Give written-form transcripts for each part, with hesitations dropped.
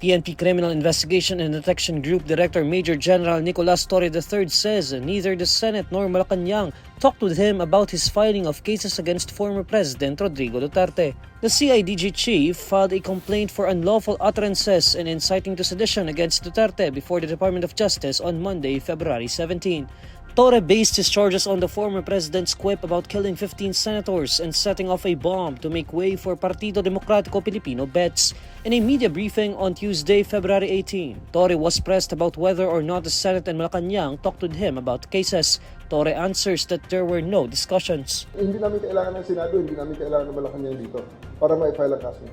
PNP Criminal Investigation and Detection Group Director Major General Nicolas Torre III says neither the Senate nor Malacañang talked with him about his filing of cases against former President Rodrigo Duterte. The CIDG chief filed a complaint for unlawful utterances and inciting to sedition against Duterte before the Department of Justice on Monday, February 17. Torre based his charges on the former president's quip about killing 15 senators and setting off a bomb to make way for Partido Demokratiko Pilipino bets. In a media briefing on Tuesday, February 18, Torre was pressed about whether or not the Senate and Malacañang talked with him about cases. Torre answers that there were no discussions. Hindi namin kailangan ng Senado, hindi namin kailangan ng Malacañang dito para ma-file ang kaso.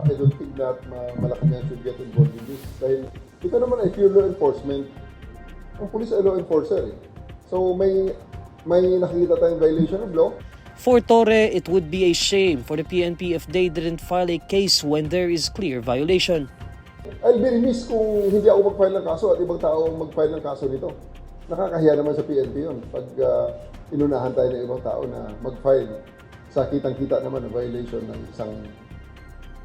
I don't think that Malacañang should get involved in this. Dahil ito naman ay pure law enforcement. Ang police ay law enforcer eh. So may nakikita tayong violation of law. For Torre, it would be a shame for the PNP if they didn't file a case when there is clear violation. I'll be remiss kung hindi ako mag-file ng kaso at ibang tao mag-file ng kaso nito. Nakakahiya naman sa PNP yun pag inunahan tayo ng ibang tao na mag-file sa kitang-kita naman ang violation ng isang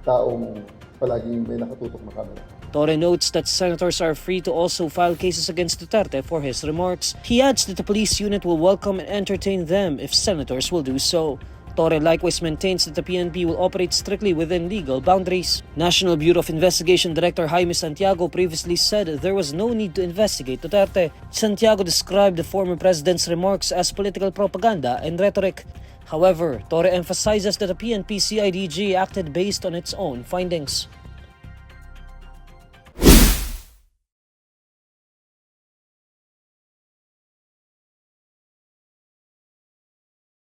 taong palaging may nakatutok na camera. Torre notes that senators are free to also file cases against Duterte for his remarks. He adds that the police unit will welcome and entertain them if senators will do so. Torre likewise maintains that the PNP will operate strictly within legal boundaries. National Bureau of Investigation Director Jaime Santiago previously said there was no need to investigate Duterte. Santiago described the former president's remarks as political propaganda and rhetoric. However, Torre emphasizes that the PNP-CIDG acted based on its own findings.